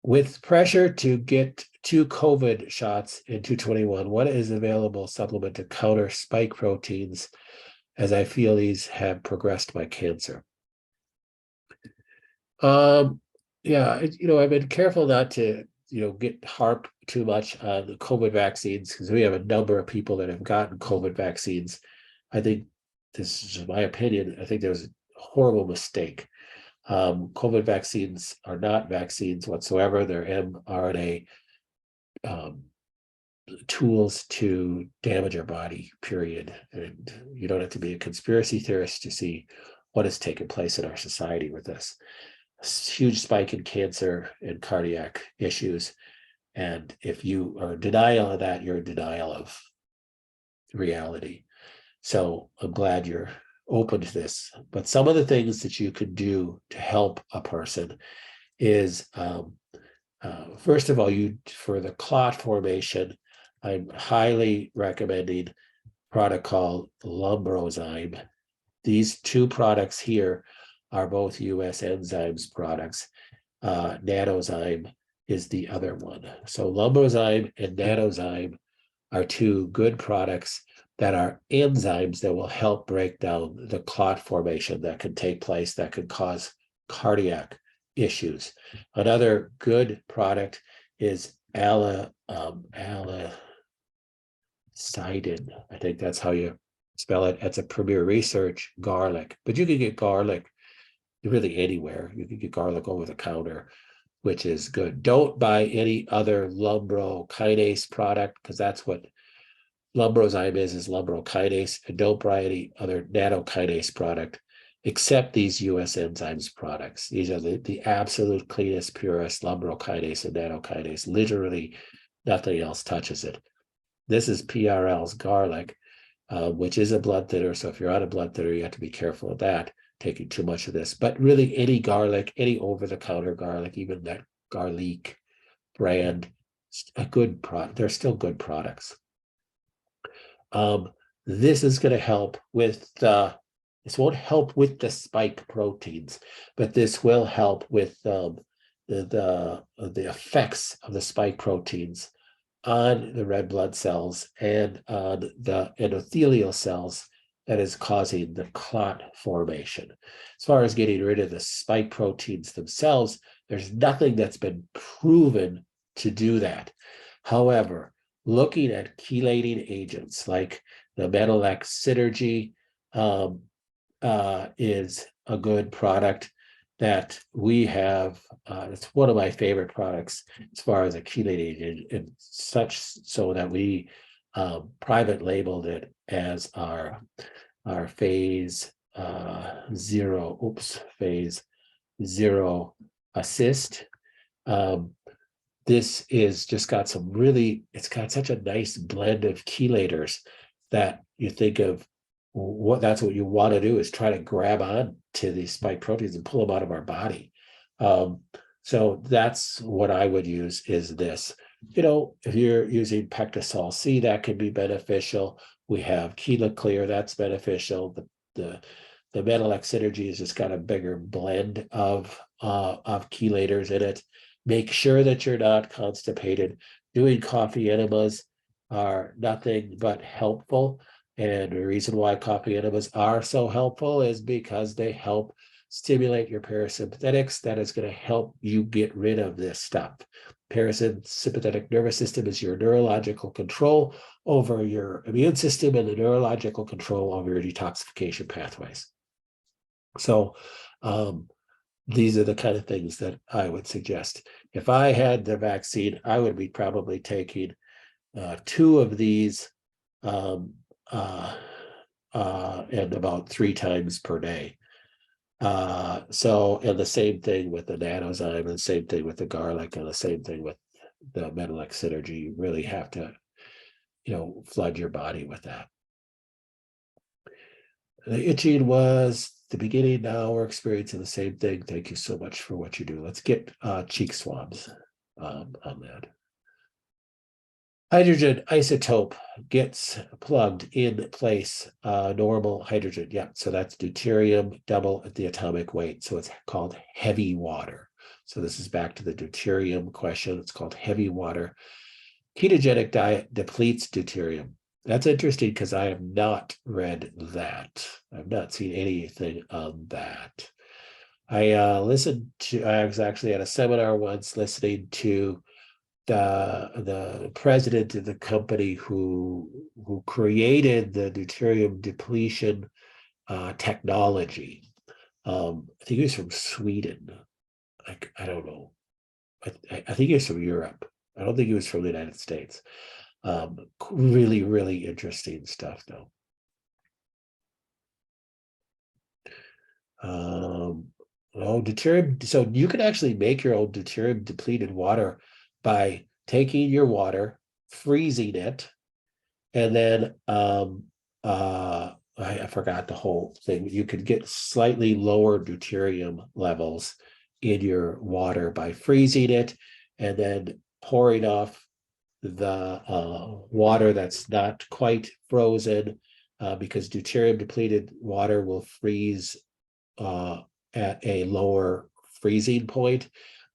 With pressure to get 2 COVID shots in 2021, what is available supplement to counter spike proteins, as I feel these have progressed my cancer? Yeah, I've been careful not to, get harp too much on the COVID vaccines, because we have a number of people that have gotten COVID vaccines. I think, this is my opinion, I think there was a horrible mistake. COVID vaccines are not vaccines whatsoever. They're mRNA tools to damage your body, period. And you don't have to be a conspiracy theorist to see what has taken place in our society with this. A huge spike in cancer and cardiac issues. And if you are in denial of that, you're in denial of reality. So I'm glad you're open to this. But some of the things that you could do to help a person is, first of all, for the clot formation, I'm highly recommending a product called Lumbrozyme. These 2 products here are both US Enzymes products. Nanozyme is the other one. So Lumbrozyme and Nanozyme are 2 good products that are enzymes that will help break down the clot formation that can take place, that can cause cardiac issues. Another good product is Alicidin. I think that's how you Spell it. It's a Premier Research garlic, but you can get garlic really anywhere. You can get garlic over the counter, which is good. Don't buy any other lumbrokinase product, because that's what Lumbrozyme is lumbrokinase. And don't buy any other nattokinase product except these US Enzymes products. These are the absolute cleanest, purest lumbrokinase and nattokinase. Literally nothing else touches it. This is PRL's garlic, which is a blood thinner. So if you're on a blood thinner, you have to be careful of that, taking too much of this. But really, any garlic, any over-the-counter garlic, even that garlic brand, a good product. They're still good products. This is going to help with this won't help with the spike proteins, but this will help with the effects of the spike proteins on the red blood cells and on the endothelial cells that is causing the clot formation. As far as getting rid of the spike proteins themselves, there's nothing that's been proven to do that. However, looking at chelating agents like the Menelec Synergy is a good product that we have. It's one of my favorite products as far as a chelate agent, and such so that we private labeled it as our phase zero assist. This is just got some really, it's got such a nice blend of chelators that you think of that's what you want to do, is try to grab on to these spike proteins and pull them out of our body. So that's what I would use, is this. If you're using Pectosol C, that can be beneficial. We have Chelaclear, that's beneficial. The Menelec Synergy has just got a bigger blend of chelators in it. Make sure that you're not constipated. Doing coffee enemas are nothing but helpful. And the reason why coffee enemas are so helpful is because they help stimulate your parasympathetics. That is going to help you get rid of this stuff. Parasympathetic nervous system is your neurological control over your immune system and the neurological control over your detoxification pathways. So these are the kind of things that I would suggest. If I had the vaccine, I would be probably taking 2 of these and about 3 times per day. And the same thing with the Nanozyme, and the same thing with the garlic, and the same thing with the Menelec Synergy. You really have to, flood your body with that. The itching was the beginning. Now we're experiencing the same thing. Thank you so much for what you do. Let's get cheek swabs on that. Hydrogen isotope gets plugged in place, normal hydrogen. Yeah, so that's deuterium, double at the atomic weight. So it's called heavy water. So this is back to the deuterium question. It's called heavy water. Ketogenic diet depletes deuterium. That's interesting because I have not read that. I've not seen anything on that. I was actually at a seminar once listening to the president of the company who created the deuterium depletion technology. I think he was from Sweden. I don't know. I think he was from Europe. I don't think he was from the United States. Really, really interesting stuff, though. Deuterium. So you can actually make your own deuterium depleted water by taking your water, freezing it, and then I forgot the whole thing. You could get slightly lower deuterium levels in your water by freezing it and then pouring off the water that's not quite frozen, because deuterium depleted water will freeze at a lower freezing point,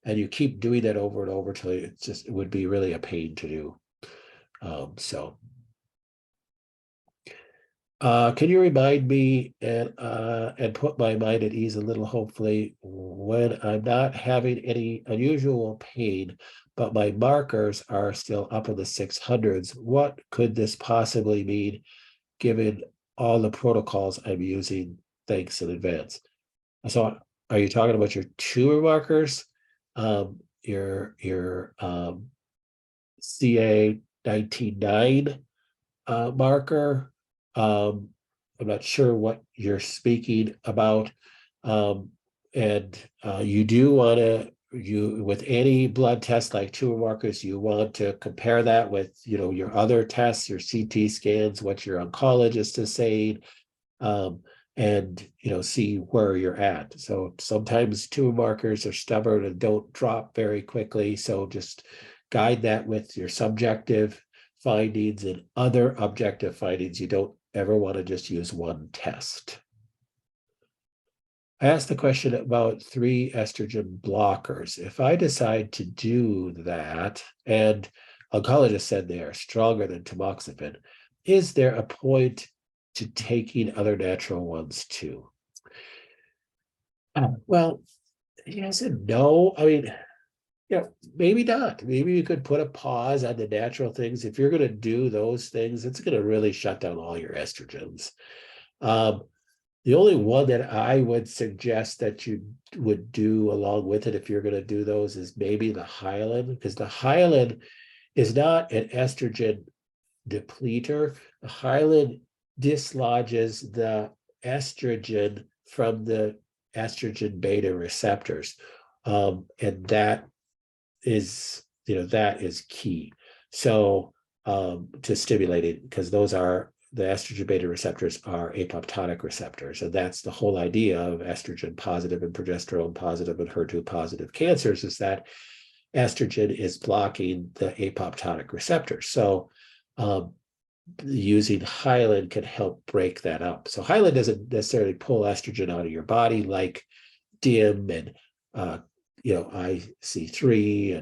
and you keep doing that over and over till it would be really a pain to do. Can you remind me and put my mind at ease a little, hopefully, when I'm not having any unusual pain, but my markers are still up in the 600s? What could this possibly mean, given all the protocols I'm using thanks in advance. So are you talking about your tumor markers, your CA 19-9 marker? I'm not sure what you're speaking about. And you do want to, with any blood test like tumor markers, you want to compare that with, your other tests, your CT scans, what your oncologist is saying, and see where you're at. So sometimes tumor markers are stubborn and don't drop very quickly. So just guide that with your subjective findings and other objective findings. You don't ever want to just use one test. I asked the question about 3 estrogen blockers. If I decide to do that, and oncologists said they are stronger than tamoxifen, is there a point to taking other natural ones too? Well, yes and no. I mean, maybe not. Maybe you could put a pause on the natural things. If you're going to do those things, it's going to really shut down all your estrogens. The only one that I would suggest that you would do along with it, if you're going to do those, is maybe the Hyalin, because the Hyalin is not an estrogen depleter. The Hyalin dislodges the estrogen from the estrogen beta receptors. And that is key. So to stimulate it, because those are the estrogen beta receptors are apoptotic receptors. And that's the whole idea of estrogen positive and progesterone positive and HER2 positive cancers, is that estrogen is blocking the apoptotic receptors. So using Hyalin can help break that up. So Hyalin doesn't necessarily pull estrogen out of your body like DIM and IC3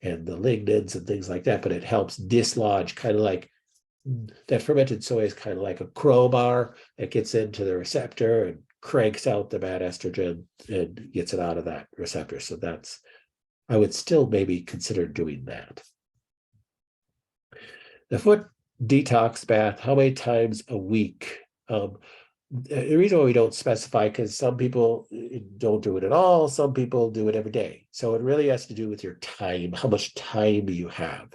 and the lignans and things like that, but it helps dislodge, kind of like that fermented soy is kind of like a crowbar that gets into the receptor and cranks out the bad estrogen and gets it out of that receptor. So I would still maybe consider doing that. The foot detox bath, how many times a week? The reason why we don't specify, because some people don't do it at all, some people do it every day. So it really has to do with your time, how much time you have.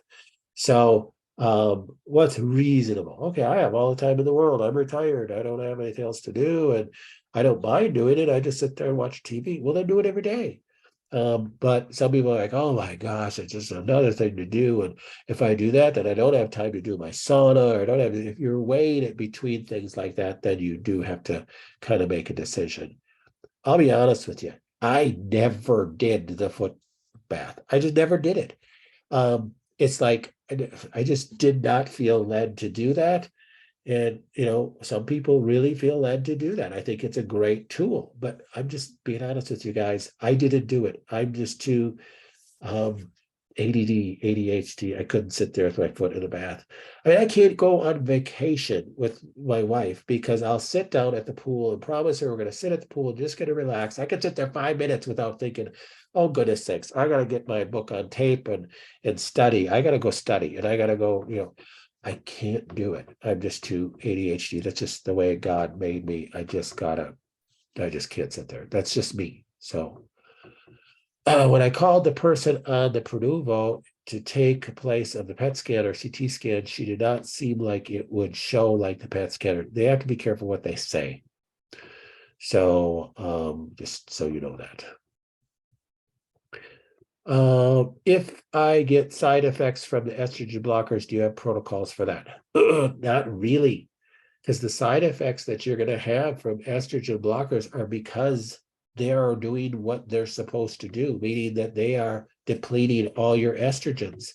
So what's reasonable? Okay, I have all the time in the world. I'm retired. I don't have anything else to do, and I don't mind doing it. I just sit there and watch TV. Well, then do it every day. But some people are like, oh my gosh, it's just another thing to do. And if I do that, then I don't have time to do my sauna, or I don't have, if you're weighing it between things like that, then you do have to kind of make a decision. I'll be honest with you. I never did the foot bath. I just never did it. It's like, I just did not feel led to do that. And, some people really feel led to do that. I think it's a great tool, but I'm just being honest with you guys. I didn't do it. I'm just too ADD, ADHD. I couldn't sit there with my foot in a bath. I mean, I can't go on vacation with my wife because I'll sit down at the pool and promise her we're going to sit at the pool, just going to relax. I could sit there 5 minutes without thinking, oh, goodness sakes, I got to get my book on tape and study. I got to go study, and I got to go, I can't do it. I'm just too ADHD. That's just the way God made me. I just can't sit there. That's just me. So when I called the person on the Pronuvo to take place of the PET scan or CT scan, she did not seem like it would show like the PET scanner. They have to be careful what they say. So just so you know that. If I get side effects from the estrogen blockers, do you have protocols for that? Not really, because the side effects that you're going to have from estrogen blockers are because they are doing what they're supposed to do, meaning that they are depleting all your estrogens.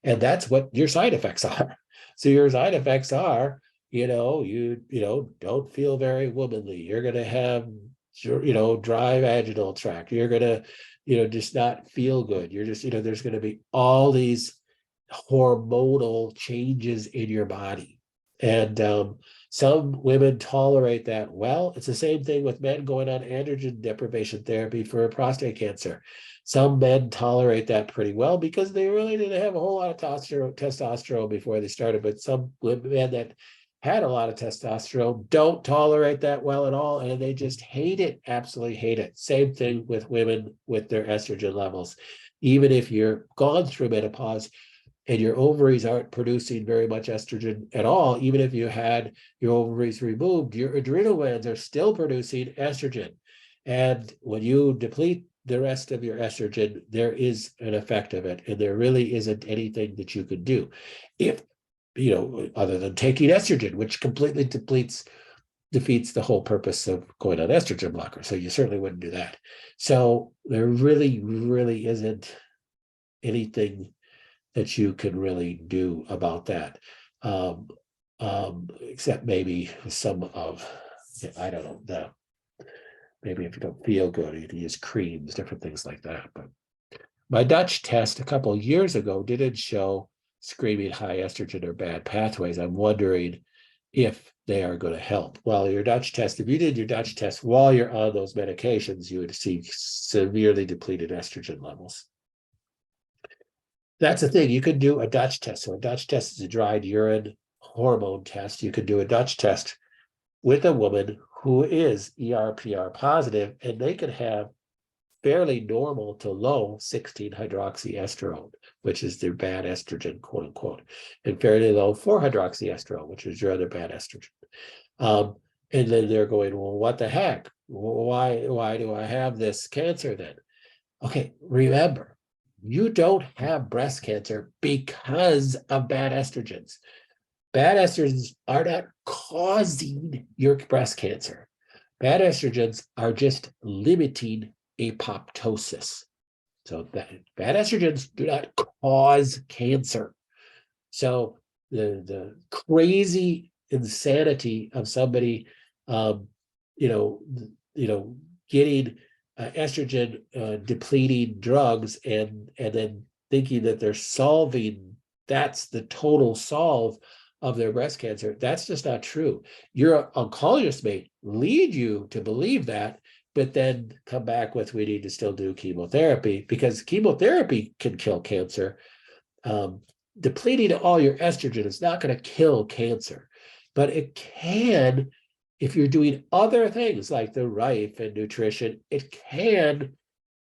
And that's what your side effects are. So your side effects are, you don't feel very womanly. You're going to have, dry vaginal tract. You're going to, just not feel good. You're just, there's going to be all these hormonal changes in your body. And some women tolerate that well. It's the same thing with men going on androgen deprivation therapy for prostate cancer. Some men tolerate that pretty well because they really didn't have a whole lot of testosterone before they started. But some men that had a lot of testosterone don't tolerate that well at all, and they just hate it, absolutely hate it. Same thing with women with their estrogen levels. Even if you're gone through menopause and your ovaries aren't producing very much estrogen at all, even if you had your ovaries removed, your adrenal glands are still producing estrogen. And when you deplete the rest of your estrogen, there is an effect of it, and there really isn't anything that you could do, if other than taking estrogen, which completely defeats the whole purpose of going on estrogen blocker. So you certainly wouldn't do that. So there really isn't anything that you can really do about that, except maybe some of, I don't know, maybe if you don't feel good, you can use creams, different things like that. But my Dutch test a couple of years ago didn't show screaming high estrogen or bad pathways. I'm wondering if they are going to help. Well, your Dutch test, if you did your Dutch test while you're on those medications, you would see severely depleted estrogen levels. That's the thing. You could do a Dutch test. So a Dutch test is a dried urine hormone test. You could do a Dutch test with a woman who is ER/PR positive, and they could have fairly normal to low 16-hydroxyestrone, which is their bad estrogen, quote unquote, and fairly low 4-hydroxyestrone, which is your other bad estrogen. And then they're going, well, what the heck? Why do I have this cancer then? Okay, remember, you don't have breast cancer because of bad estrogens. Bad estrogens are not causing your breast cancer. Bad estrogens are just limiting apoptosis. So bad estrogens do not cause cancer. So the crazy insanity of somebody, getting estrogen depleting drugs and then thinking that they're solving, that's the total solve of their breast cancer. That's just not true. Your oncologist may lead you to believe that, but then come back with, we need to still do chemotherapy, because chemotherapy can kill cancer. Depleting all your estrogen is not going to kill cancer, but it can, if you're doing other things like the Rife and nutrition, it can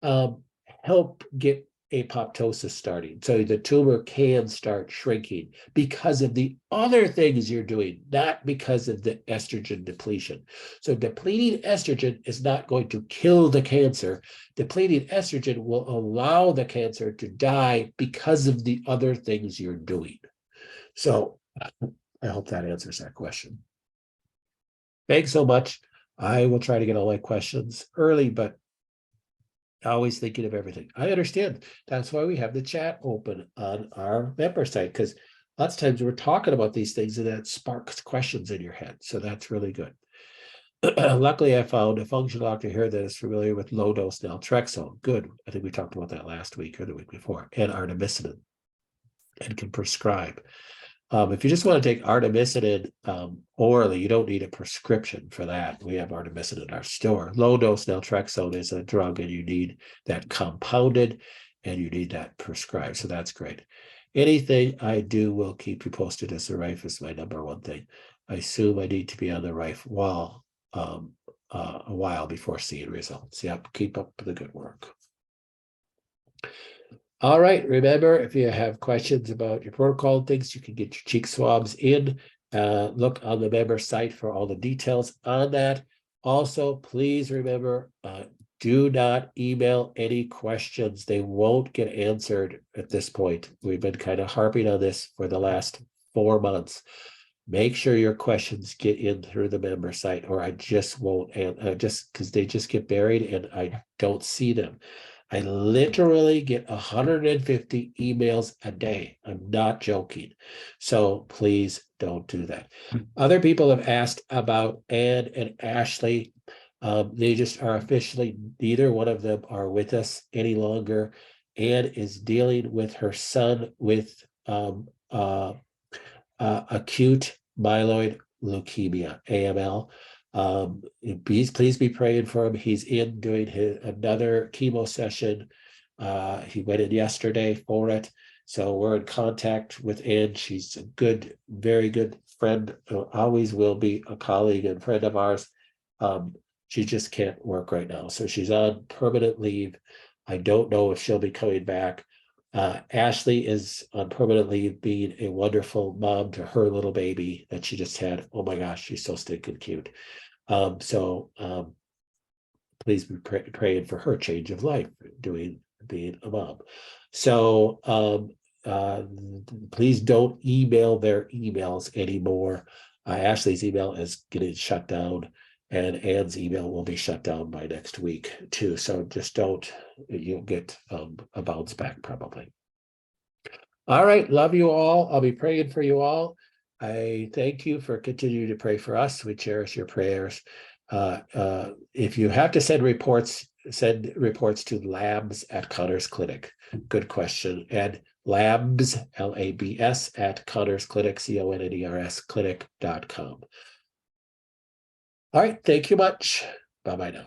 help get apoptosis starting. So the tumor can start shrinking because of the other things you're doing, not because of the estrogen depletion. So depleting estrogen is not going to kill the cancer. Depleting estrogen will allow the cancer to die because of the other things you're doing. So I hope that answers that question. Thanks so much. I will try to get all my questions early, but always thinking of everything. I understand. That's why we have the chat open on our member site, because lots of times we're talking about these things and that sparks questions in your head. So that's really good. Luckily, I found a functional doctor here that is familiar with low-dose naltrexone. Good. I think we talked about that last week or the week before, and artemisinin, and can prescribe. If you just want to take artemisinin orally, you don't need a prescription for that. We have artemisinin in our store. Low-dose naltrexone is a drug, and you need that compounded, and you need that prescribed. So that's great. Anything I do will keep you posted, as the Rife is my number one thing. I assume I need to be on the Rife a while before seeing results. Yep, keep up the good work. All right, remember, if you have questions about your protocol and things, you can get your cheek swabs in. Look on the member site for all the details on that. Also, please remember, do not email any questions. They won't get answered at this point. We've been kind of harping on this for the last 4 months. Make sure your questions get in through the member site, or I just won't, just because they just get buried and I don't see them. I literally get 150 emails a day. I'm not joking. So please don't do that. Other people have asked about Anne and Ashley. They just are officially, neither one of them are with us any longer. Anne is dealing with her son with acute myeloid leukemia, AML. Please be praying for him. He's in doing another chemo session. He went in yesterday for it. So we're in contact with Ann. She's a good, very good friend, always will be a colleague and friend of ours. She just can't work right now. So she's on permanent leave. I don't know if she'll be coming back. Ashley is on permanent leave, being a wonderful mom to her little baby that she just had. Oh my gosh, she's so stinking cute. Please be praying for her change of life, being a mom. So please don't email their emails anymore. Ashley's email is getting shut down, and Ann's email will be shut down by next week too. So just don't, you'll get a bounce back probably. All right, love you all. I'll be praying for you all. I thank you for continuing to pray for us. We cherish your prayers. If you have to send reports to labs at Connors Clinic. Good question. And labs, LABS, at Connors Clinic, CONNERS clinic.com. All right, thank you much. Bye-bye now.